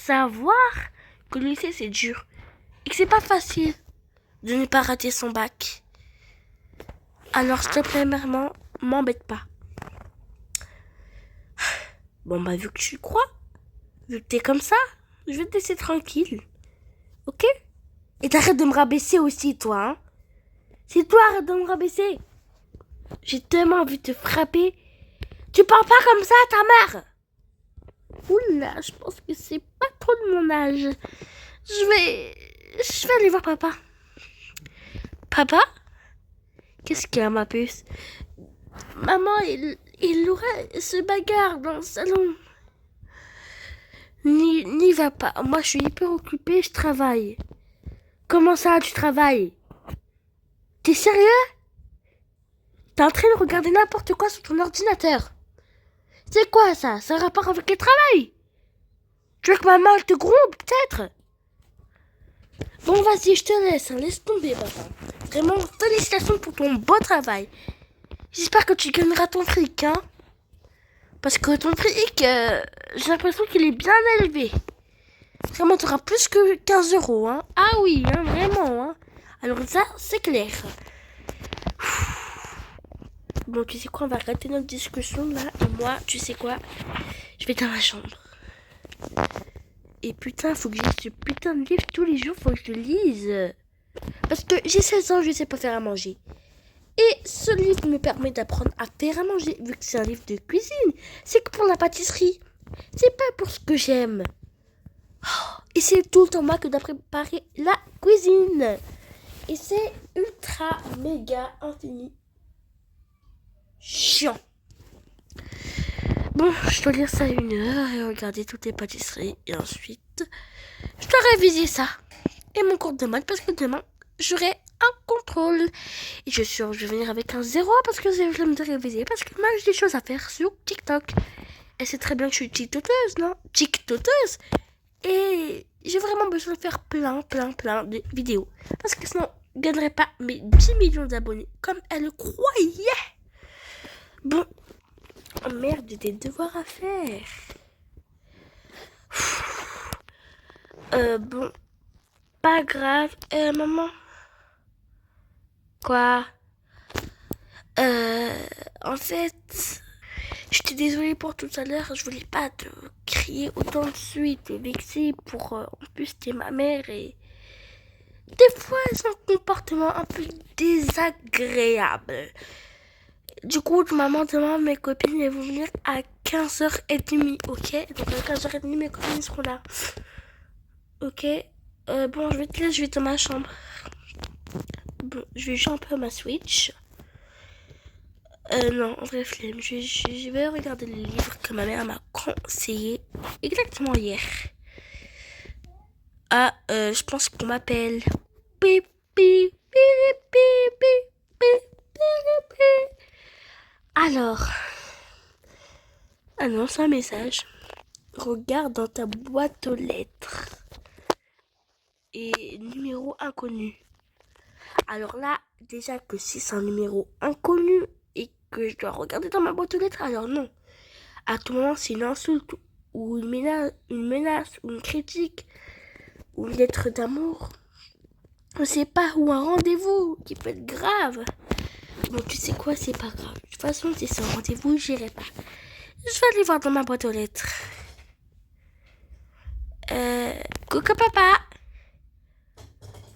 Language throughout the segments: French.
savoir que le lycée c'est dur et que c'est pas facile de ne pas rater son bac. Alors s'il te plaît, maman, m'embête pas. Bon bah vu que tu crois, vu que t'es comme ça, je vais te laisser tranquille. Ok? Et t'arrêtes de me rabaisser aussi, toi, hein? C'est toi, arrête de me rabaisser. J'ai tellement envie de te frapper. Tu parles pas comme ça à ta mère. Oula, je pense que c'est pas trop de mon âge. Je vais aller voir papa. Papa? Qu'est-ce qu'il y a, ma puce? Maman, il aurait se bagarre dans le salon. N'y va pas. Moi, je suis hyper occupée, je travaille. Comment ça, tu travailles? T'es sérieux? T'es en train de regarder n'importe quoi sur ton ordinateur. C'est quoi ça? Ça a rapport avec le travail? Tu veux que maman te gronde, peut-être? Bon, vas-y, je te laisse. Hein. Laisse tomber, papa. Vraiment, félicitations pour ton beau travail. J'espère que tu gagneras ton fric, hein? Parce que ton fric, j'ai l'impression qu'il est bien élevé. Vraiment, tu auras plus que 15 euros, hein? Ah oui, hein, vraiment, hein? Alors ça, c'est clair. Bon, tu sais quoi, on va arrêter notre discussion, là. Et moi, tu sais quoi? Je vais dans ma chambre. Et putain, faut que je lise ce putain de livre tous les jours, faut que je le lise. Parce que j'ai 16 ans, je sais pas faire à manger. Et ce livre me permet d'apprendre à faire à manger, vu que c'est un livre de cuisine. C'est que pour la pâtisserie. C'est pas pour ce que j'aime. Oh, et c'est tout le temps moi que dois préparer la cuisine. Et c'est ultra, méga, infini chiant. Bon, je dois lire ça 1 heure et regarder toutes les pâtisseries. Et ensuite, je dois réviser ça. Et mon cours de maths, parce que demain, j'aurai un contrôle. Et je suis sûre que je vais venir avec un 0 parce que je vais me réviser. Parce que moi, j'ai des choses à faire sur TikTok. Et c'est très bien que je suis TikTokeuse, non? TikTokeuse. Et j'ai vraiment besoin de faire plein de vidéos. Parce que sinon, je ne gagnerai pas mes 10 millions d'abonnés comme elle le croyait. Bon. Oh merde, j'ai des devoirs à faire. Bon. Pas grave. Maman. Quoi? En fait, j'étais désolée pour tout à l'heure. Je voulais pas te crier autant de suite et vexer pour... en plus, t'es ma mère et... Des fois, elles ont un comportement un peu désagréable. Du coup, maman demande mes copines, elles vont venir à 15h30, ok? Donc à 15h30, mes copines seront là. Ok? Bon, je vais te laisser, je vais dans ma chambre. Bon, je vais jouer un peu à ma Switch. Non, en vrai, flemme. Je vais regarder le livre que ma mère m'a conseillé exactement hier. Ah, je pense qu'on m'appelle. Pipi, pipi, pipi, pipi. Alors, annonce un message. Regarde dans ta boîte aux lettres. Et numéro inconnu. Alors là, déjà que si c'est un numéro inconnu et que je dois regarder dans ma boîte aux lettres, alors non. À tout moment, c'est une insulte ou une menace ou une critique ou une lettre d'amour. On sait pas, ou un rendez-vous qui peut être grave. Bon, tu sais quoi, c'est pas grave. De toute façon, si c'est un rendez-vous, j'irai pas. Je vais aller voir dans ma boîte aux lettres. Coucou papa.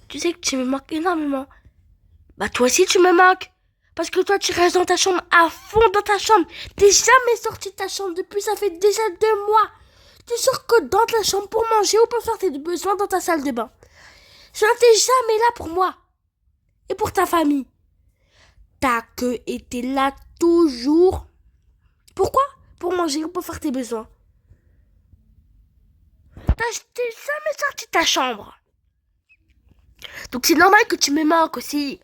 Tu sais que tu me manques énormément. Bah toi aussi tu me manques. Parce que toi tu restes dans ta chambre, à fond dans ta chambre. T'es jamais sorti de ta chambre depuis ça fait déjà 2 mois. Tu sors que dans ta chambre pour manger ou pour faire tes besoins dans ta salle de bain. Tu n'étais jamais là pour moi. Et pour ta famille. T'as que été là toujours. Pourquoi? Pour manger ou pour faire tes besoins. T'es jamais sorti de ta chambre. Donc c'est normal que tu me manques aussi.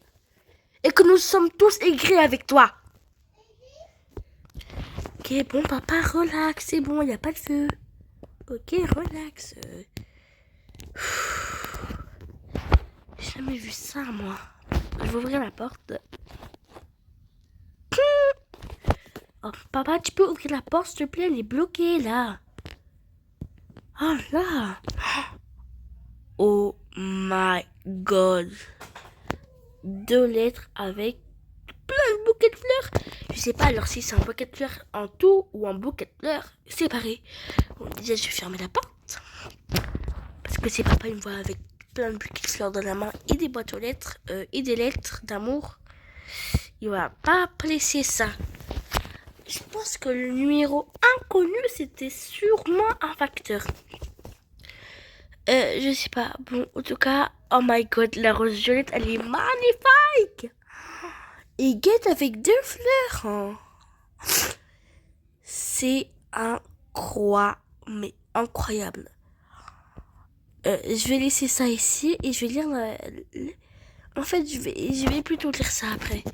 Et que nous sommes tous aigris avec toi. Ok, bon papa, relax, c'est bon, il n'y a pas de feu. Ok, relax. J'ai jamais vu ça, moi. Je vais ouvrir la porte. Oh, papa, tu peux ouvrir la porte, s'il te plaît, elle est bloquée, là. Oh là. Oh my god. 2 lettres avec plein de bouquets de fleurs. Je sais pas alors si c'est un bouquet de fleurs en tout ou un bouquet de fleurs séparé. Bon, déjà, je vais fermer la porte. Parce que si papa il me voit avec plein de bouquets de fleurs dans la main et des boîtes aux lettres et des lettres d'amour, il va pas apprécier ça. Je pense que le numéro inconnu, c'était sûrement un facteur. Je sais pas. Bon, en tout cas, oh my god, la rose violette, elle est magnifique. Et guette avec 2 fleurs. Hein. C'est incroyable. Mais incroyable. Je vais laisser ça ici et je vais lire En fait, je vais plutôt lire ça après.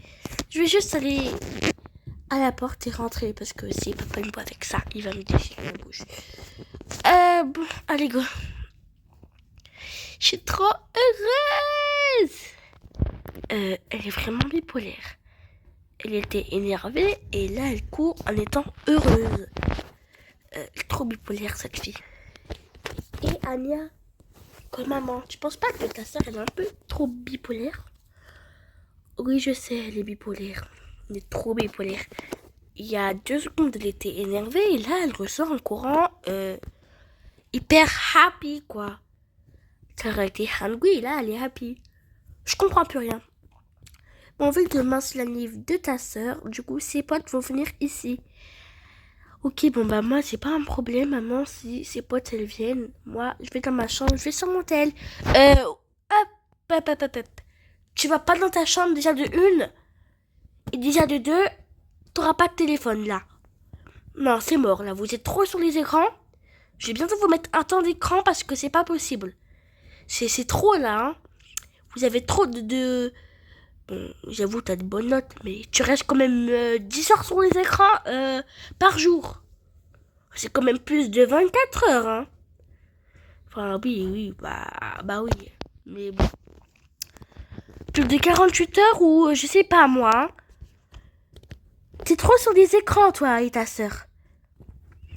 Je vais juste aller à la porte et rentrer parce que si papa me voit avec ça, il va me déchirer la bouche. Bon, allez go. Je suis trop heureuse. Elle est vraiment bipolaire. Elle était énervée et là elle court en étant heureuse. Elle est trop bipolaire cette fille. Et Anya, comme maman, tu penses pas que ta soeur elle est un peu trop bipolaire? Oui, je sais, elle est bipolaire. Elle est trop bipolaire. Il y a 2 secondes, elle était énervée et là elle ressort en courant hyper happy quoi. Ça aurait été hungry, là elle est happy. Je comprends plus rien. Bon, vu que demain c'est l'anniversaire de ta soeur, du coup ses potes vont venir ici. Ok, bon bah moi c'est pas un problème, maman, si ses potes elles viennent. Moi je vais dans ma chambre, je vais sur mon tel. Hop. Tu vas pas dans ta chambre déjà de 1 et déjà de 2, t'auras pas de téléphone là. Non, c'est mort là, vous êtes trop sur les écrans. Je vais bientôt vous mettre un temps d'écran parce que c'est pas possible. C'est trop là, hein. Vous avez trop de... Bon, j'avoue, t'as de bonnes notes, mais tu restes quand même 10 heures sur les écrans par jour. C'est quand même plus de 24 heures, hein. Enfin, oui, bah oui. Mais bon. Plus de 48 heures ou je sais pas, moi. Hein. T'es trop sur les écrans, toi et ta sœur.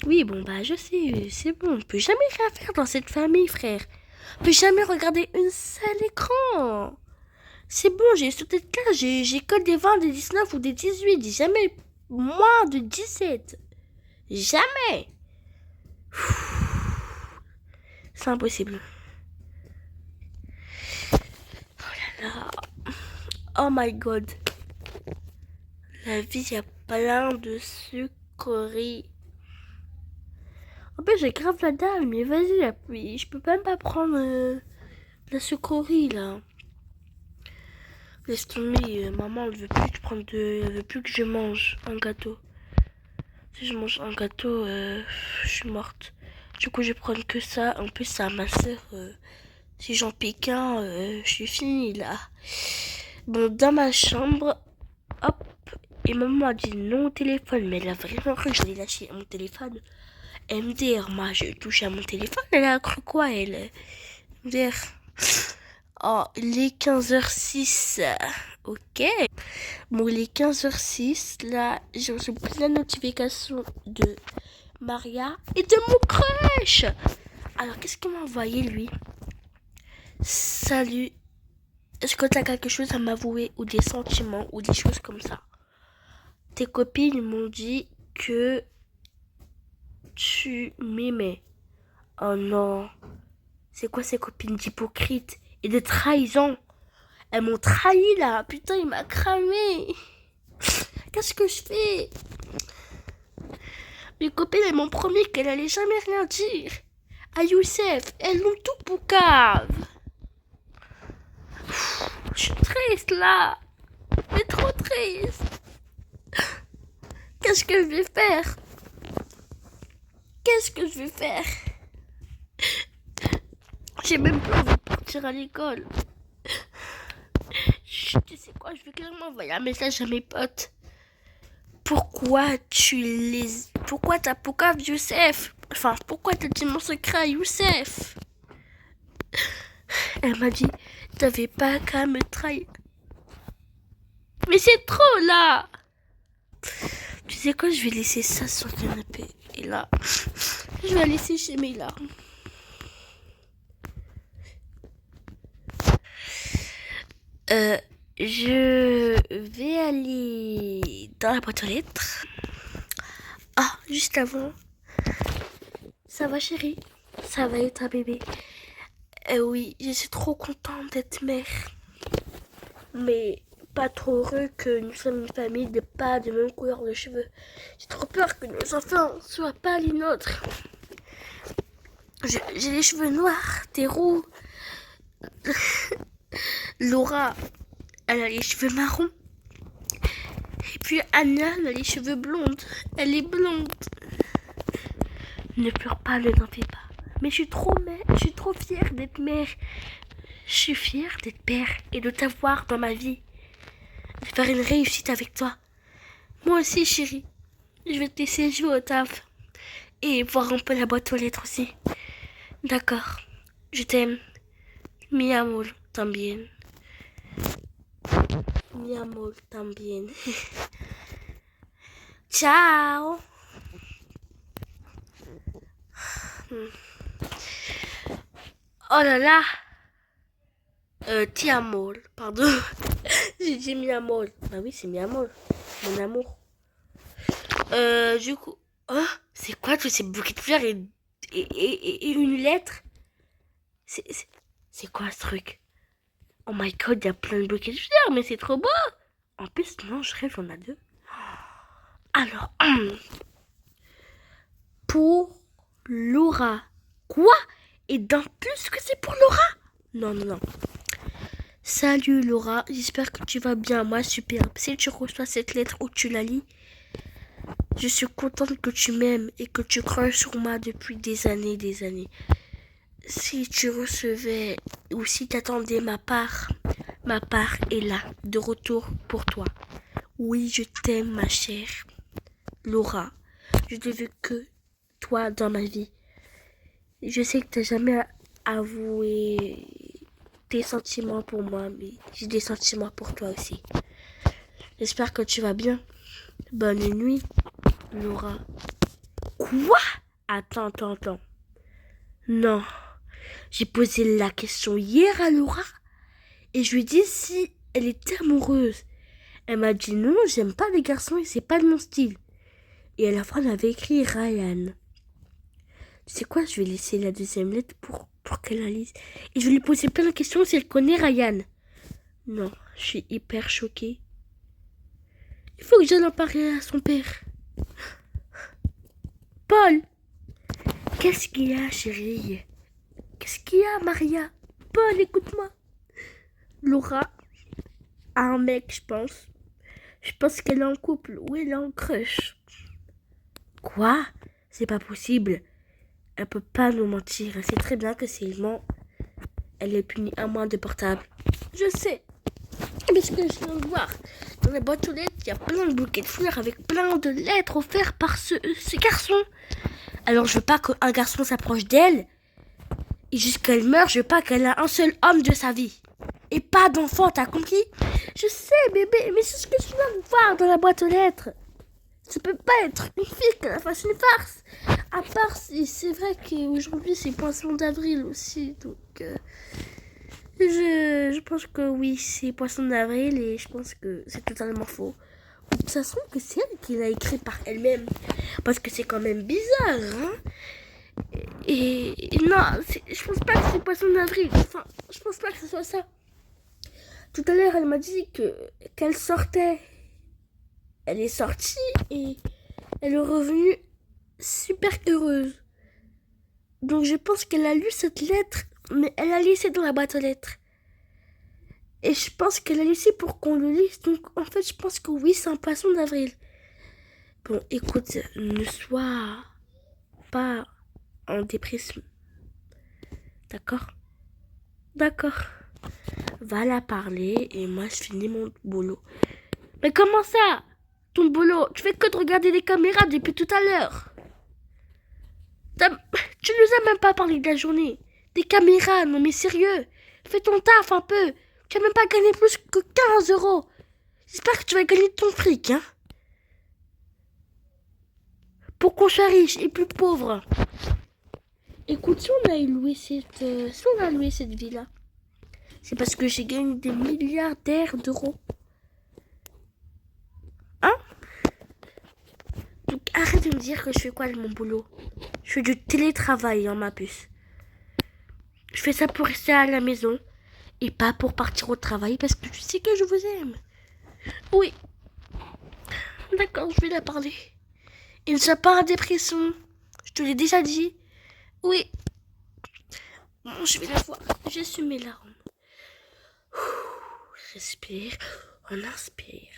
Oui, bon, bah je sais, c'est bon. On peut jamais rien faire dans cette famille, frère. On peut jamais regarder un seul écran. C'est bon, j'ai sauté de classe, j'ai que des 20, des 19 ou des 18, jamais moins de 17. Jamais. C'est impossible. Oh là là. Oh my god. La vie, y a plein de sucreries. En fait, j'ai grave la dalle, mais vas-y, là, je peux même pas prendre la sucrerie, là. Laisse tomber, maman, elle veut plus que elle veut plus que je mange un gâteau. Si je mange un gâteau, je suis morte. Du coup, je vais prendre que ça. En plus, ça, ma soeur, si j'en pique un, je suis finie, là. Bon, dans ma chambre, hop. Et maman a dit non au téléphone, mais elle a vraiment cru que j'allais lâcher mon téléphone. MDR, moi, j'ai touché à mon téléphone, elle a cru quoi, elle? MDR. Oh, les 15h06. Ok. Bon, les 15h06, là, j'ai reçu plein de notifications de Maria et de mon crush. Alors, qu'est-ce qu'il m'a envoyé, lui? Salut. Est-ce que t'as quelque chose à m'avouer ou des sentiments ou des choses comme ça? Tes copines m'ont dit que tu m'aimais. Oh non. C'est quoi ces copines d'hypocrites et de trahison? Elles m'ont trahi là. Putain, il m'a cramé. Qu'est-ce que je fais? Mes copines, elles m'ont promis qu'elles allaient jamais rien dire. À Youssef, elles l'ont tout pour cave. Je suis triste là. Mais trop triste. Qu'est-ce que je vais faire? Qu'est-ce que je vais faire? J'ai même pas envie de partir à l'école. Tu sais quoi, je vais carrément envoyer un message à mes potes. Pourquoi t'as pourquoi Youssef? Enfin, pourquoi t'as dit mon secret à Youssef? Elle m'a dit, t'avais pas qu'à me trahir. Mais c'est trop là! Tu sais quoi, je vais laisser ça sur le canapé. Et là, je vais laisser chez mes larmes. Euh, je vais aller dans la boîte aux lettres. Ah, juste avant. Ça va, chérie? Ça va et ta bébé? Oui, je suis trop contente d'être mère. Mais pas trop heureux que nous sommes une famille de pas de même couleur de cheveux. J'ai trop peur que nos enfants soient pas les nôtres. J'ai les cheveux noirs, t'es roux. Laura, elle a les cheveux marrons. Et puis Anna, elle a les cheveux blondes. Elle est blonde. Ne pleure pas, ne t'en fais pas. Mais je suis trop fière d'être mère. Je suis fière d'être père et de t'avoir dans ma vie. De faire une réussite avec toi. Moi aussi, chérie. Je vais te laisser jouer au taf. Et voir un peu la boîte aux lettres aussi. D'accord. Je t'aime. Mi amor también. Mi amor también. Ciao. Oh là là. Ti amor, pardon. J'ai dit mi amor. Bah oui, c'est mi amor. Mon amour. Du coup. Oh, c'est quoi tous ces bouquets de fleurs et une lettre? C'est quoi ce truc? Oh my god, il y a plein de bouquets de fleurs, mais c'est trop beau! En plus, non, je rêve, on a deux. Alors, pour Laura. Quoi? Et d'un plus que c'est pour Laura? Non, non, non. Salut Laura, j'espère que tu vas bien. Moi, super. Si tu reçois cette lettre ou tu la lis, je suis contente que tu m'aimes et que tu crois sur moi depuis des années, des années. Si tu recevais ou si tu attendais ma part est là, de retour pour toi. Oui, je t'aime, ma chère Laura. Je ne veux que toi dans ma vie. Je sais que tu n'as jamais avoué tes sentiments pour moi, mais j'ai des sentiments pour toi aussi. J'espère que tu vas bien. Bonne nuit, Laura. Quoi? Attends. Non. J'ai posé la question hier à Laura et je lui ai dit si elle était amoureuse. Elle m'a dit non, j'aime pas les garçons et c'est pas de mon style. Et à la fin, elle avait écrit Ryan. Tu sais quoi, je vais laisser la deuxième lettre pour qu'elle la lise. Et je vais lui poser plein de questions si elle connaît Ryan. Non, je suis hyper choquée. Il faut que j'aille en parler à son père. Paul! Qu'est-ce qu'il y a, chérie? Qu'est-ce qu'il y a, Maria? Paul, écoute-moi. Laura a un mec, je pense. Je pense qu'elle est en couple ou elle est en crush. Quoi? C'est pas possible. Elle peut pas nous mentir. Elle sait très bien que s'il ment, elle est punie à moins de portable. Je sais. Parce que je viens de voir. Dans la boîte aux lettres, il y a plein de bouquets de fleurs avec plein de lettres offertes par ce garçon. Alors je veux pas qu'un garçon s'approche d'elle. Et jusqu'à qu'elle meure, je veux pas qu'elle ait un seul homme de sa vie. Et pas d'enfant, t'as compris? Je sais, bébé, mais c'est ce que je viens de voir dans la boîte aux lettres. Ça peut pas être une fille qui fasse une farce. À part si c'est vrai qu'aujourd'hui c'est Poisson d'avril aussi. Donc je pense que oui, c'est Poisson d'avril et je pense que c'est totalement faux. Ça se trouve que c'est elle qui l'a écrit par elle-même. Parce que c'est quand même bizarre, hein. Et non, je pense pas que c'est Poisson d'avril. Enfin, je pense pas que ce soit ça. Tout à l'heure, elle m'a dit qu'elle sortait. Elle est sortie et elle est revenue super heureuse. Donc je pense qu'elle a lu cette lettre, mais elle a laissé dans la boîte aux lettres. Et je pense qu'elle a laissé pour qu'on le lise. Donc en fait, je pense que oui, c'est un Poisson d'avril. Bon, écoute, ne sois pas en dépression. D'accord? D'accord. Va la parler et moi je finis mon boulot. Mais comment ça? Ton boulot? Tu fais que de regarder les caméras depuis tout à l'heure. Tu nous as même pas parlé de la journée. Des caméras, non mais sérieux. Fais ton taf un peu. Tu as même pas gagné plus que 15 euros. J'espère que tu vas gagner ton fric, hein. Pour qu'on soit riche et plus pauvre. Écoute, si on a loué cette villa, C'est parce que j'ai gagné des milliardaires d'euros. Hein? Donc arrête de me dire que je fais quoi de mon boulot. Je fais du télétravail, ma puce. Je fais ça pour rester à la maison et pas pour partir au travail parce que tu sais que je vous aime. Oui. D'accord, je vais la parler. Il ne soit pas en dépression. Je te l'ai déjà dit. Oui. Bon, je vais la voir. J'assume mes larmes. Respire. On inspire.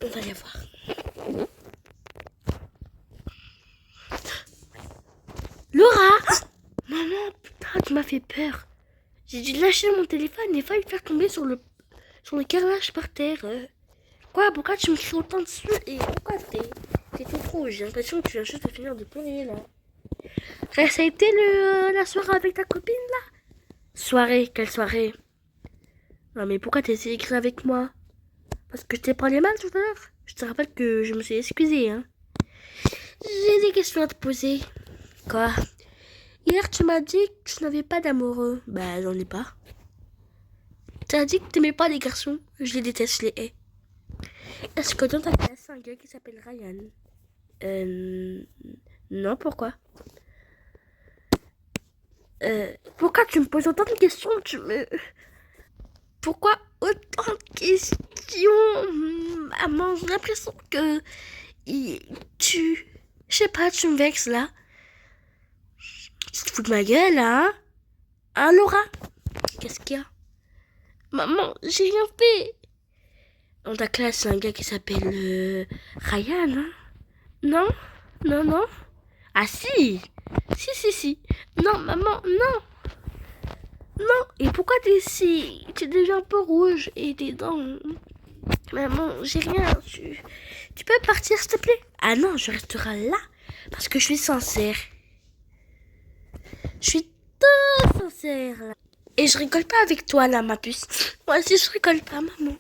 On va la voir. Laura! Maman, putain, tu m'as fait peur. J'ai dû lâcher mon téléphone et failli le faire tomber sur le carrelage par terre. Quoi? Pourquoi tu me cries autant dessus? Et pourquoi t'es tout rouge? J'ai l'impression que tu viens juste de finir de pleurer là. Ça a été la soirée avec ta copine là? Soirée? Quelle soirée? Non mais pourquoi t'es si écrit avec moi? Parce que je t'ai parlé mal tout à l'heure. Je te rappelle que je me suis excusée, hein. J'ai des questions à te poser. Quoi? Hier tu m'as dit que tu n'avais pas d'amoureux. Bah j'en ai pas. T'as dit que t'aimais pas les garçons. Je les déteste, je les hais. Est-ce que dans ta classe, un gars qui s'appelle Ryan? Non, pourquoi? Pourquoi tu me poses autant de questions? Pourquoi autant de questions? Maman, j'ai l'impression que je sais pas, tu me vexes là. Tu te fous de ma gueule, hein? Hein, Laura? Qu'est-ce qu'il y a? Maman, j'ai rien fait. Dans ta classe, un gars qui s'appelle Ryan, hein? Non? Non, non? Ah si! Si. Non, maman, non! Non! Et pourquoi t'es déjà un peu rouge et tes dents? Maman, j'ai rien. Tu peux partir, s'il te plaît? Ah non, je resterai là parce que je suis sincère. Je suis très sincère là. Et je rigole pas avec toi là, ma puce. Moi aussi, je rigole pas, maman.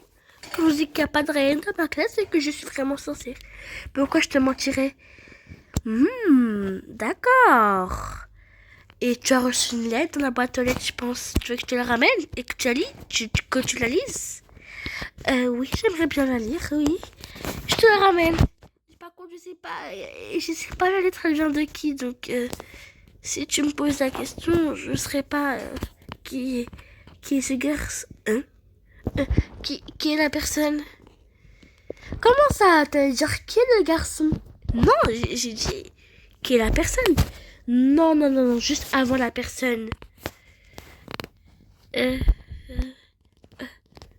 Quand je dis qu'il n'y a pas de Ryan dans ma classe, c'est que je suis vraiment sincère. Pourquoi je te mentirais? D'accord. Et tu as reçu une lettre dans la boîte aux lettres, je pense. Tu veux que je te la ramène et que tu la lis, que tu la lises? Oui, j'aimerais bien la lire, oui. Je te la ramène. Par contre, je sais pas la lettre, elle vient de qui. Donc, si tu me poses la question, je ne saurais pas qui est ce garçon. Hein? Qui est la personne? Comment ça? T'allais dire qui est le garçon? Non, j'ai dit qui est la personne. Non, juste avant la personne.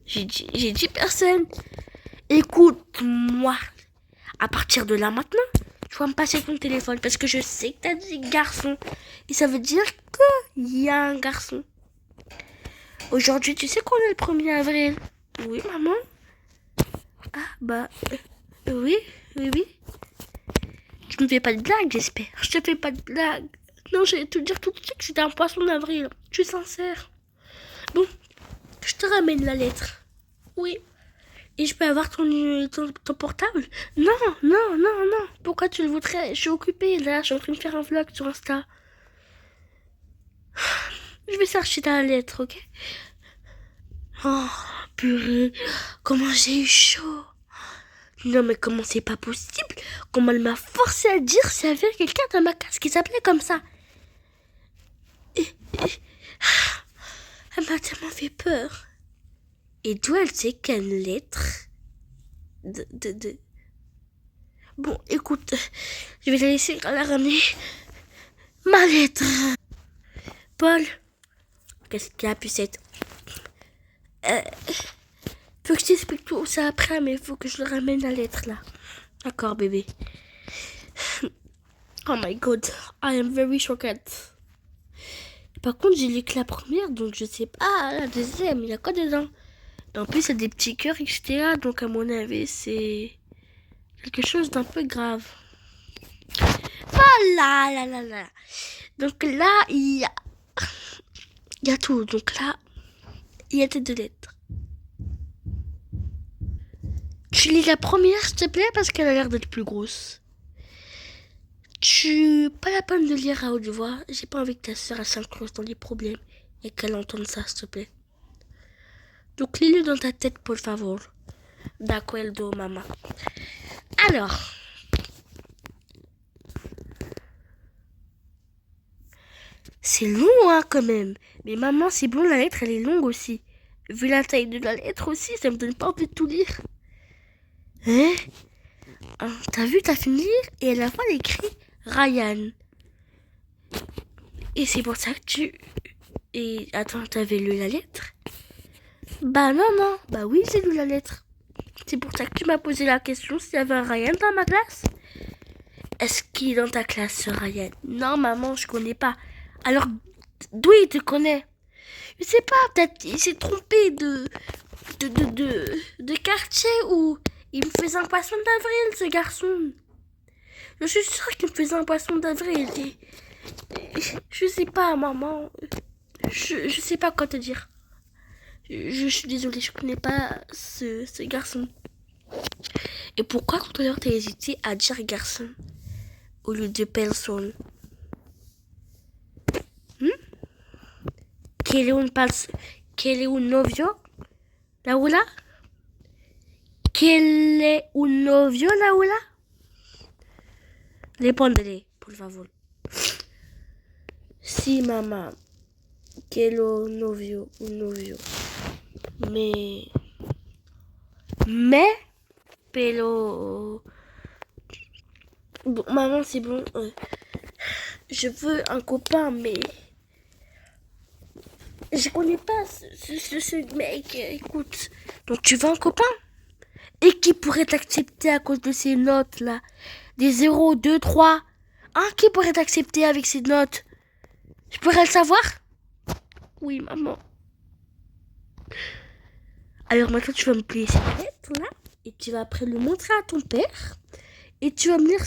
J'ai dit personne. Écoute-moi. À partir de là maintenant, tu vas me passer ton téléphone parce que je sais que t'as dit garçon. Et ça veut dire qu'il y a un garçon. Aujourd'hui, tu sais qu'on est le 1er avril? Oui, maman. Ah, bah, oui. Tu me fais pas de blague, j'espère. Je te fais pas de blague. Non, je vais te dire tout de suite que c'était un poisson d'avril. Tu es sincère? Bon, je te ramène la lettre. Oui. Et je peux avoir ton portable? Non. Pourquoi tu le voudrais? Je suis occupée là, je suis en train de faire un vlog sur Insta. Je vais chercher ta lettre, ok? Oh, purée, comment j'ai eu chaud. Non mais comment c'est pas possible? Comment elle m'a forcé à dire s'il y avait quelqu'un dans ma classe qui s'appelait comme ça? Elle m'a tellement fait peur. Et d'où elle sait quelle lettre? Bon, écoute, je vais la laisser la ramener. Ma lettre. Paul, qu'est-ce qu'il y a, pucette? Faut que je t'explique tout ça après, mais il faut que je le ramène la lettre là. D'accord, bébé. Oh my god, I am very shocked. Par contre, j'ai lu que la première, donc je sais pas. Ah, la deuxième, il y a quoi dedans? Et en plus, il y a des petits cœurs, etc. Donc, à mon avis, c'est quelque chose d'un peu grave. Voilà, là. Donc là, il y a tout. Donc là, il y a tes 2 lettres. Tu lis la première, s'il te plaît, parce qu'elle a l'air d'être plus grosse. Pas la peine de lire à haute voix. J'ai pas envie que ta soeur s'incluse dans les problèmes. et qu'elle entende ça, s'il te plaît. Donc, lis-le dans ta tête, por favor. D'acuerdo, maman. Alors. C'est long, hein, quand même. Mais maman, c'est bon, la lettre, elle est longue aussi. Vu la taille de la lettre aussi, ça me donne pas envie de tout lire. Hein? T'as vu, t'as fini de lire et à la fin, elle écrit Ryan. Et c'est pour ça que tu... Et attends, t'avais lu la lettre? Bah non. Bah oui, j'ai lu la lettre. C'est pour ça que tu m'as posé la question s'il y avait un Ryan dans ma classe. Est-ce qu'il est dans ta classe, ce Ryan? Non, maman, je connais pas. Alors, d'où il te connaît? Je sais pas, peut-être il s'est trompé de quartier ou il me faisait un poisson d'avril, ce garçon. Je suis sûre qu'il me faisait un poisson d'avril. Je sais pas, maman. Je sais pas quoi te dire. Je suis désolée, je connais pas ce garçon. Et pourquoi tout à l'heure t'as hésité à dire garçon au lieu de personne? Quel est un novio, Laura? Quel est un novio, Laura? Répondez, por favor. Si, maman. Quel est un novio, Mais, pero... Bon, maman, c'est bon. Je veux un copain, mais... Je connais pas ce mec, écoute. Donc tu veux un copain? Et qui pourrait t'accepter à cause de ces notes là? Des 0, 2, 3. Hein, qui pourrait t'accepter avec ces notes? Je pourrais le savoir? Oui, maman. Alors maintenant tu vas me plier cette lettre là. Et tu vas après le montrer à ton père. Et tu vas me lire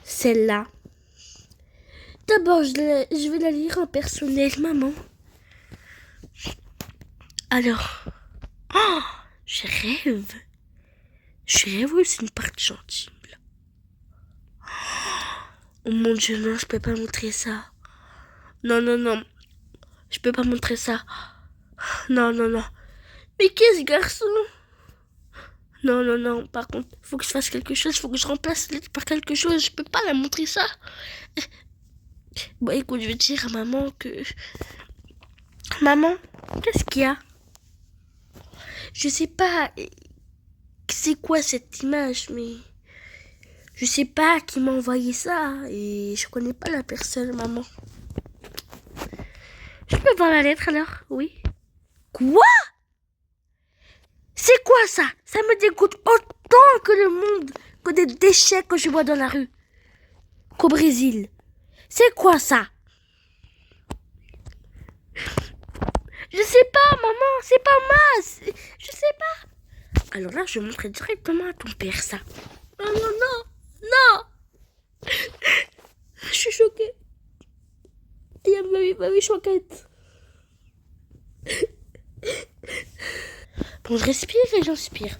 celle-là. D'abord, je vais la lire en personnel, maman. Alors, oh, je rêve. Oui, c'est une partie gentille. Oh mon Dieu, non, je peux pas montrer ça. Non. Je peux pas montrer ça. Non. Mais qu'est-ce garçon? Non. Par contre, faut que je fasse quelque chose. Faut que je remplace la lettre par quelque chose. Je peux pas la montrer ça. Bon, écoute, je vais dire à maman que... Maman, qu'est-ce qu'il y a? Je sais pas c'est quoi cette image, mais... Je sais pas qui m'a envoyé ça et je connais pas la personne, maman. Je peux voir la lettre alors? Oui. Quoi? C'est quoi ça? Ça me dégoûte autant que le monde, que des déchets que je vois dans la rue. Qu'au Brésil. C'est quoi ça? Je sais pas, maman, c'est pas moi. Je sais pas. Alors là, je montrerai directement à ton père ça. Non. Je suis choquée. Il y a ma vie choquette. Bon, je respire et j'inspire.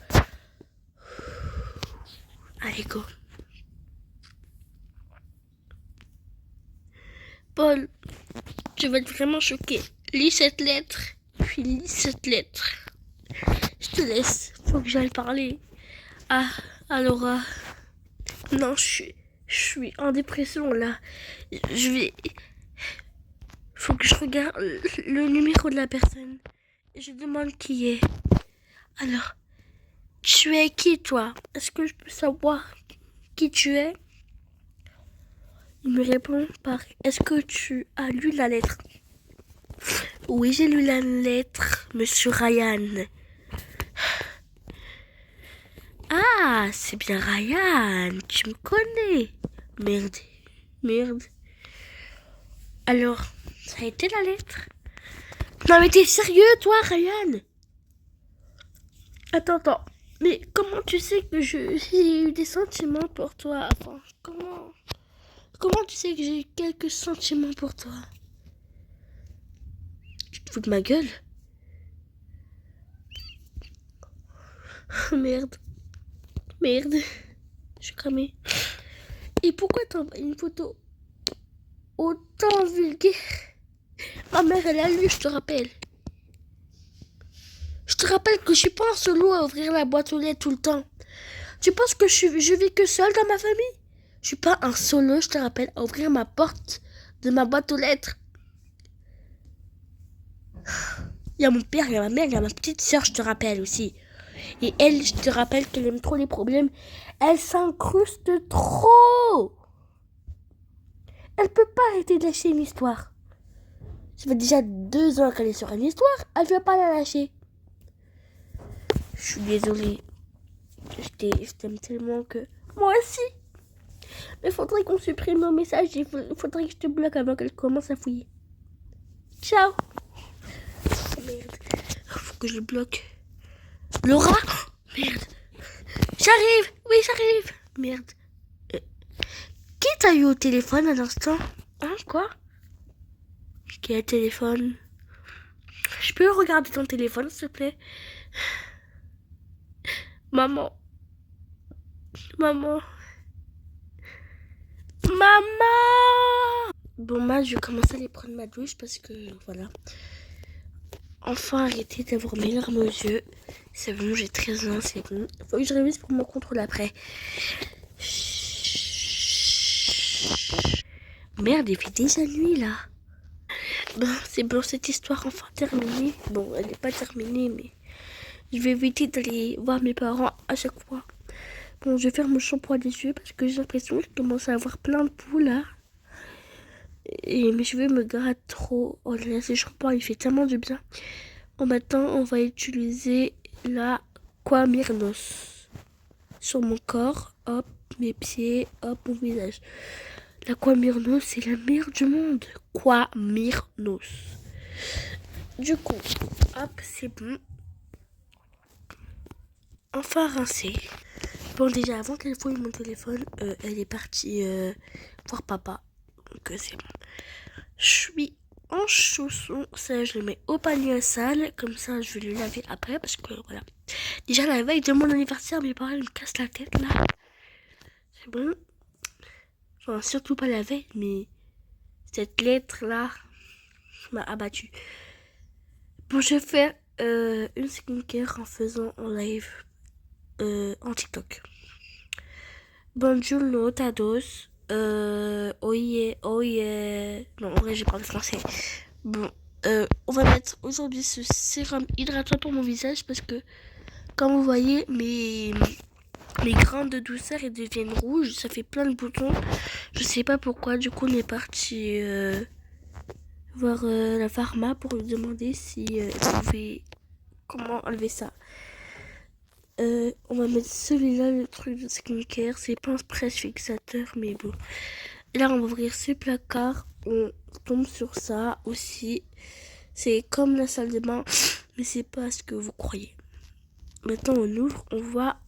Allez, go. Paul, tu vas être vraiment choqué. Lis cette lettre, puis lis cette lettre. Je te laisse, faut que j'aille parler. Ah, alors, non, je suis en dépression là. Faut que je regarde le numéro de la personne. Je demande qui est. Alors, tu es qui toi? Est-ce que je peux savoir qui tu es? Il me répond par est-ce que tu as lu la lettre? Oui, j'ai lu la lettre, monsieur Ryan. Ah, c'est bien Ryan, tu me connais. Merde. Alors, ça a été la lettre? Non mais t'es sérieux toi, Ryan? Attends. Mais comment tu sais que j'ai eu des sentiments pour toi? Enfin, comment tu sais que j'ai eu quelques sentiments pour toi? Tu te fous de ma gueule? Merde. Je suis cramée. Et pourquoi t'as envoyé une photo? autant vulgaire. Ma mère, elle a lu, je te rappelle. Je te rappelle que je suis pas en solo à ouvrir la boîte aux lettres tout le temps. Tu penses que je vis que seule dans ma famille? Je suis pas un solo, je te rappelle, à ouvrir ma porte de ma boîte aux lettres. Il y a mon père, il y a ma mère, il y a ma petite soeur, je te rappelle aussi. Et elle, je te rappelle qu'elle aime trop les problèmes. Elle s'incruste trop. Elle peut pas arrêter de lâcher une histoire. Ça fait déjà 2 ans qu'elle est sur une histoire, elle veut pas la lâcher. Je suis désolée. Je t'aime tellement que... Moi aussi. Mais faudrait qu'on supprime nos messages. Il faudrait que je te bloque avant qu'elle commence à fouiller. Ciao. Oh, merde. Faut que je le bloque. Laura. Merde. J'arrive. Oui, j'arrive. Merde. Qui t'a eu au téléphone à l'instant? Hein, quoi? Qui a le téléphone? Je peux regarder ton téléphone, s'il te plaît? Maman. Maman. Maman! Bon, moi, je vais commencer à aller prendre ma douche parce que, voilà. Enfin, arrêtez d'avoir mes larmes aux yeux. C'est bon, j'ai 13 ans, c'est bon. Faut que je révise pour mon contrôle après. Merde, il fait déjà nuit, là. Bon, c'est bon, cette histoire enfin terminée. Bon, elle n'est pas terminée, mais je vais éviter d'aller voir mes parents à chaque fois. Bon, je vais faire mon shampoing des yeux parce que j'ai l'impression que je commence à avoir plein de poux, là. Et mes cheveux me grattent trop. Oh là là, ce shampoing, il fait tellement du bien. Bon, maintenant, on va utiliser la Quamyrnos sur mon corps. Hop, mes pieds, hop, mon visage. La Quamyrnos, c'est la meilleure du monde. Quamyrnos. Du coup, hop, c'est bon. Enfin rincé. Bon, déjà, avant qu'elle fouille mon téléphone, elle est partie voir papa. Donc, c'est bon. Je suis en chaussons. Ça, je le mets au panier sale. Comme ça, je vais le laver après. Parce que, voilà. Déjà, la veille de mon anniversaire, mes parents me cassent la tête, là. C'est bon. Enfin, surtout pas la veille, mais cette lettre-là m'a abattu. Bon, je vais faire une skincare en faisant en live en TikTok. Bonjour, no todos. Oye, oye. Non, en vrai, j'ai parlé français. Bon, on va mettre aujourd'hui ce sérum hydratant pour mon visage parce que, comme vous voyez, mes grains de douceur ils deviennent rouges. Ça fait plein de boutons. Je sais pas pourquoi. Du coup, on est parti voir la pharma pour lui demander si comment enlever ça. On va mettre celui-là, le truc de skincare. C'est pas un spray fixateur, mais bon. Et là, on va ouvrir ce placard. On tombe sur ça aussi. C'est comme la salle de bain, mais c'est pas ce que vous croyez. Maintenant, on ouvre, on voit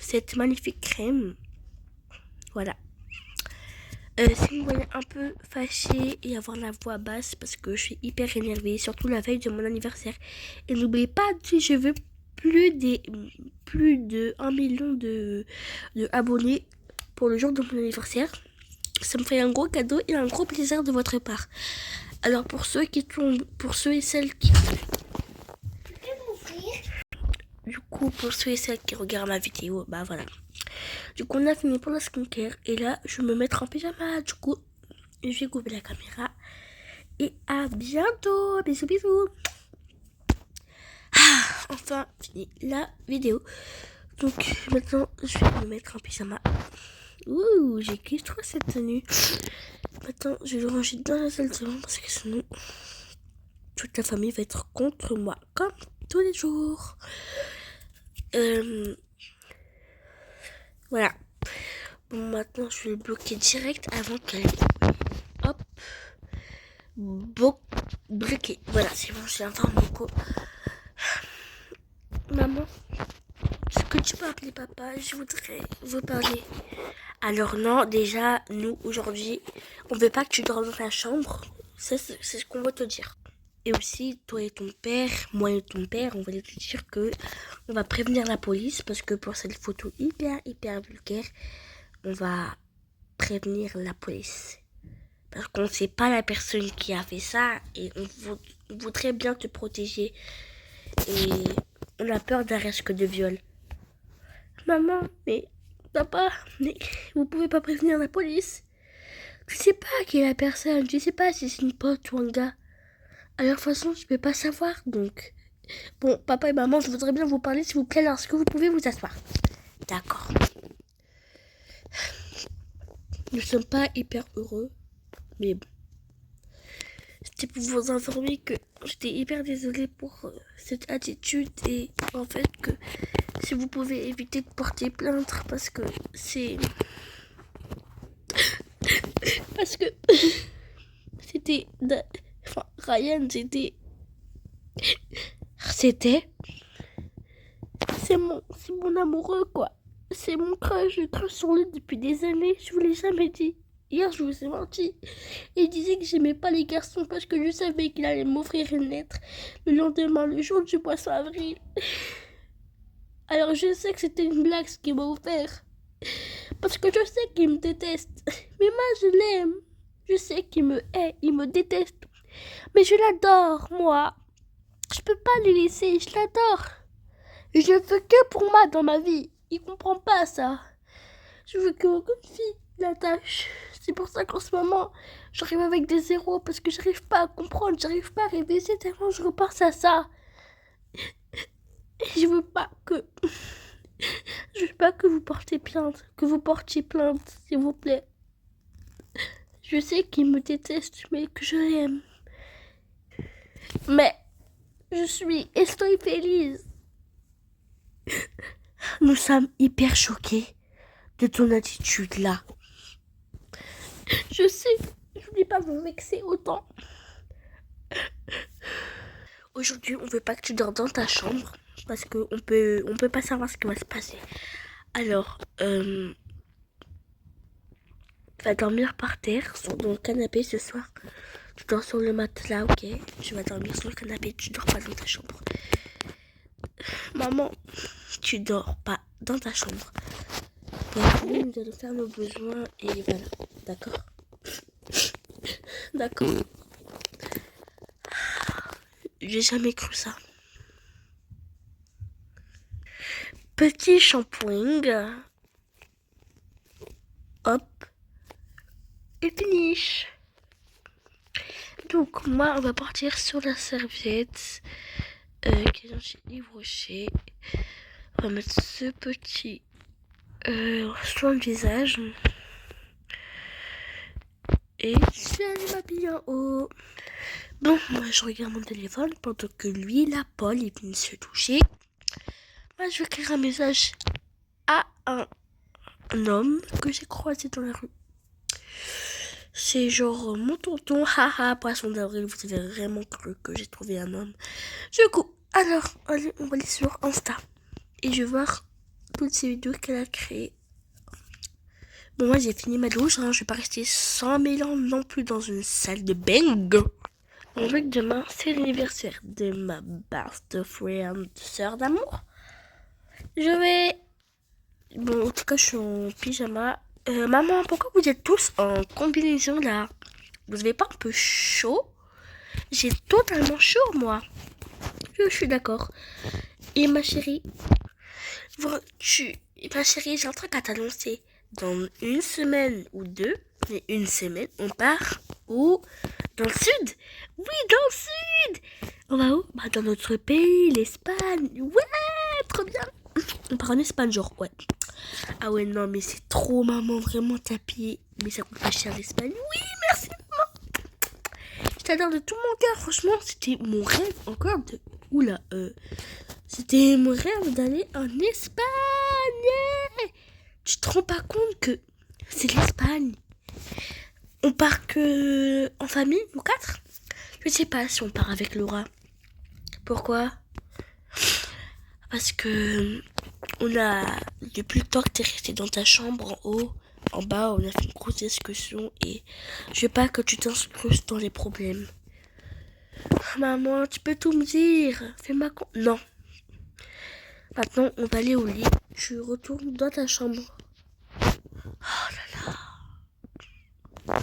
cette magnifique crème. Voilà. Si vous voyez un peu fâché et avoir la voix basse, parce que je suis hyper énervée, surtout la veille de mon anniversaire. Et n'oubliez pas, je veux plus de 1 million de abonnés pour le jour de mon anniversaire. Ça me fait un gros cadeau et un gros plaisir de votre part. Alors pour ceux et celles qui... Du coup, pour ceux et celles qui regardent ma vidéo, bah voilà. Du coup, on a fini pour la skincare. Et là, je vais me mettre en pyjama. Du coup, je vais couper la caméra. Et à bientôt. Bisous, bisous. Ah, enfin, fini la vidéo. Donc, maintenant, je vais me mettre en pyjama. Ouh, j'ai kiffé trop cette tenue. Maintenant, je vais le ranger dans la salle de bain parce que sinon, toute la famille va être contre moi, comme tous les jours. Voilà. Bon, maintenant, je vais le bloquer direct avant qu'elle... Hop. Bloqué. Voilà, c'est bon, j'ai enfin beaucoup. Maman, est-ce que tu peux appeler papa? Je voudrais vous parler. Alors non, déjà, nous, aujourd'hui, on veut pas que tu dormes dans ta chambre. C'est ce qu'on va te dire. Et aussi, toi et ton père, moi et ton père, on va te dire que on va prévenir la police parce que pour cette photo hyper vulgaire, on va prévenir la police. Parce qu'on ne sait pas la personne qui a fait ça et on voudrait bien te protéger. Et on a peur d'un risque de viol. Maman, mais papa, mais vous pouvez pas prévenir la police. Tu sais pas qui est la personne, tu sais pas si c'est une pote ou un gars. Alors de toute façon, je peux pas savoir, donc... Bon, papa et maman, je voudrais bien vous parler, s'il vous plaît. Alors, est-ce que vous pouvez vous asseoir? D'accord. Nous sommes pas hyper heureux, mais bon. C'était pour vous informer que j'étais hyper désolée pour cette attitude et en fait que si vous pouvez éviter de porter plainte parce que c'est... Parce que c'était... Enfin, Ryan, c'était... C'est mon amoureux, quoi. C'est mon crush, je crush sur lui depuis des années, je vous l'ai jamais dit. Hier, je vous ai menti. Il disait que j'aimais pas les garçons parce que je savais qu'il allait m'offrir une lettre le lendemain, le jour du poisson avril. Alors je sais que c'était une blague ce qu'il m'a offert. Parce que je sais qu'il me déteste. Mais moi, je l'aime. Je sais qu'il me hait, il me déteste. Mais je l'adore, moi. Je peux pas le laisser, je l'adore. Je veux que pour moi dans ma vie. Il comprend pas ça. Je veux qu'aucune fille l'attache. C'est pour ça qu'en ce moment, j'arrive avec des zéros parce que j'arrive pas à comprendre, j'arrive pas à réviser tellement je repense à ça. Et je veux pas que vous portiez plainte, s'il vous plaît. Je sais qu'il me déteste, mais que je l'aime. Mais je suis estoy feliz. Nous sommes hyper choqués de ton attitude là. Je sais, je voulais pas vous vexer autant. Aujourd'hui, on veut pas que tu dors dans ta chambre parce qu'on peut pas savoir ce qui va se passer. Alors, tu vas dormir par terre, dans le canapé ce soir. Tu dors sur le matelas, ok? Tu vas dormir sur le canapé, tu dors pas dans ta chambre. Maman, tu dors pas dans ta chambre. Donc, nous allons faire nos besoins et voilà, d'accord? D'accord. J'ai jamais cru ça. Petit shampoing. Hop. Et finish. Donc, moi, on va partir sur la serviette qui est dans chez Yves Rocher. On va mettre ce petit soin de visage. Et je vais aller m'habiller en haut. Bon, moi, je regarde mon téléphone pendant que lui, là, Paul, il vient de se toucher. Moi, je vais écrire un message à un homme que j'ai croisé dans la rue. C'est genre mon tonton, haha, poisson d'avril, vous avez vraiment cru que j'ai trouvé un homme. Du coup, alors, allez, on va aller sur Insta. Et je vais voir toutes ces vidéos qu'elle a créées. Bon, moi, j'ai fini ma douche, hein, je vais pas rester 100 000 ans non plus dans une salle de bain. On veut que demain, c'est l'anniversaire de ma best friend, sœur d'amour. Je vais... Bon, en tout cas, je suis en pyjama. Maman, pourquoi vous êtes tous en combinaison là? Vous avez pas un peu chaud? J'ai totalement chaud, moi. Je suis d'accord. Et ma chérie, ma chérie, j'ai un truc à t'annoncer. Dans une semaine ou deux, mais une semaine, on part où? Dans le sud? Oui, dans le sud! On va où? Bah, dans notre pays, l'Espagne. Ouais, trop bien! On part en Espagne, genre, ouais. Ah ouais, non, mais c'est trop, maman, vraiment tapis. Mais ça coûte pas cher l'Espagne. Oui, merci, maman. Je t'adore de tout mon cœur. Franchement, c'était mon rêve encore de... Oula, c'était mon rêve d'aller en Espagne. Tu te rends pas compte que c'est l'Espagne? On part que en famille, nous quatre? Je sais pas si on part avec Laura. Pourquoi? Parce que depuis le temps que t'es resté dans ta chambre en haut, en bas, on a fait une grosse discussion et je veux pas que tu t'incrustes dans les problèmes. Maman, tu peux tout me dire. Fais-moi con... Non. Maintenant, on va aller au lit. Tu retournes dans ta chambre. Oh là là.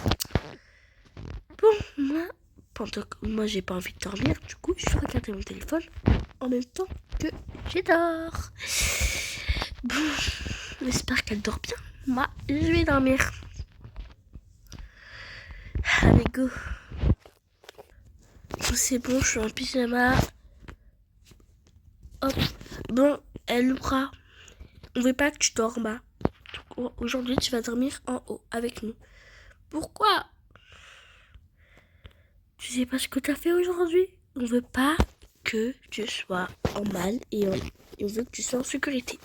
Moi, j'ai pas envie de dormir. Du coup, je vais regarder mon téléphone en même temps que je dors. Bon, j'espère qu'elle dort bien. Moi, je vais dormir. Allez, go. C'est bon, je suis en pyjama. Hop. Bon, Laura, on veut pas que tu dormes. Aujourd'hui, tu vas dormir en haut avec nous. Pourquoi? Tu sais pas ce que t'as fait aujourd'hui? On veut pas que tu sois en mal et on veut que tu sois en sécurité.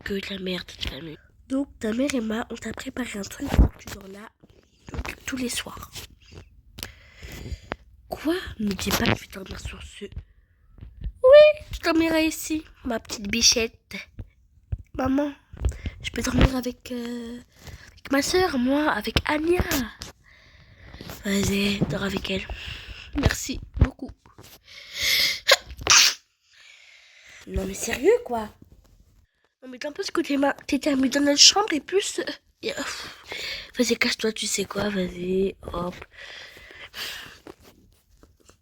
Que de la merde, de famille. Donc, ta mère et moi, on t'a préparé un truc pour que tu dors là tous les soirs. Quoi? Ne dis pas que je vais dormir sur ce. Oui, je dormirai ici, ma petite bichette. Maman, je peux dormir avec ma soeur, moi, avec Anya. Vas-y, dors avec elle. Merci beaucoup. Non mais sérieux quoi? Non mais d'un peu ce que t'étais mis dans notre chambre et plus... Vas-y, cache-toi, tu sais quoi, vas-y, hop.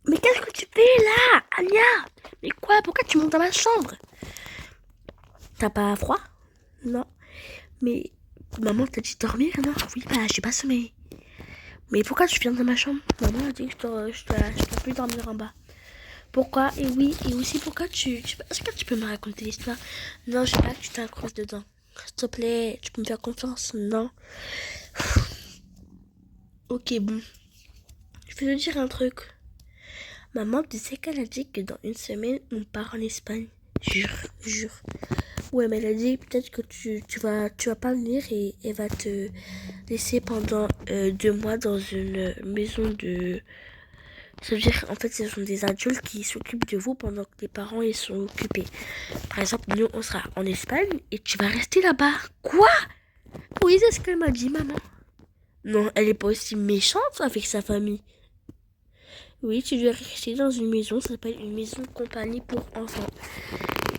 Mais qu'est-ce que tu fais là, Anya? Mais quoi? Pourquoi tu montes dans ma chambre? T'as pas froid? Non. Mais maman t'a dit dormir, non? Oui, bah j'ai pas sommeil. Mais pourquoi tu viens dans ma chambre? Maman a dit que je dois plus dormir en bas. Pourquoi? Et oui, et aussi pourquoi est-ce que tu peux me raconter l'histoire? Non, je sais pas que tu t'incrustes dedans. S'il te plaît, tu peux me faire confiance? Non. Ok, bon. Je vais te dire un truc. Maman, tu sais qu'elle a dit que dans une semaine, on part en Espagne. Jure. Ouais, mais elle a dit peut-être que tu vas pas venir et elle va te laisser pendant 2 mois dans une maison de... Ça veut dire en fait, ce sont des adultes qui s'occupent de vous pendant que les parents ils sont occupés. Par exemple, nous, on sera en Espagne et tu vas rester là-bas. Quoi? Oui, c'est ce qu'elle m'a dit, maman. Non, elle est pas aussi méchante avec sa famille. Oui, tu dois rester dans une maison, ça s'appelle une maison de compagnie pour enfants.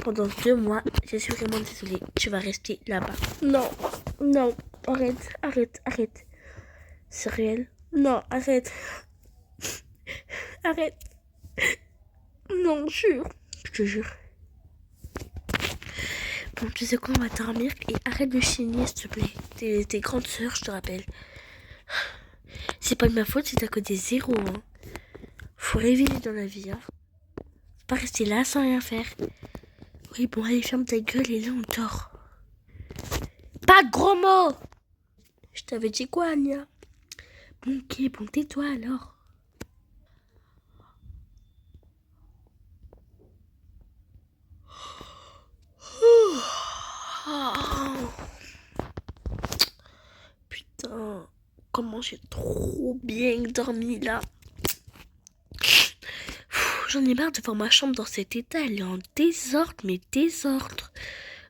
Pendant 2 mois, je suis vraiment désolée, tu vas rester là-bas. Non, arrête. C'est réel? Non, arrête. Arrête. Non, jure. Je te jure. Bon, tu sais quoi, on va dormir et arrête de chigner, s'il te plaît. T'es grande sœur, je te rappelle. C'est pas de ma faute, c'est à cause des zéros, hein. Faut réviser dans la vie, hein. Faut pas rester là sans rien faire. Oui, bon, allez, ferme ta gueule et là, on dort. Pas de gros mots! Je t'avais dit quoi, Anya? Bon, ok, bon, tais-toi alors. Putain, comment j'ai trop bien dormi là. J'en ai marre de voir ma chambre dans cet état, elle est en désordre, mais désordre.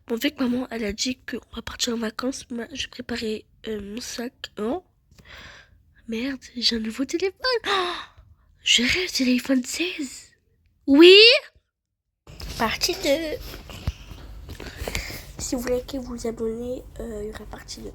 Bon, vu que maman, elle a dit qu'on va partir en vacances, moi, j'ai préparé mon sac. Oh, merde, j'ai un nouveau téléphone. Oh, je rêve de l'iPhone 16. Oui. Partie 2. Si vous voulez que vous abonnez, il y aura partie 2.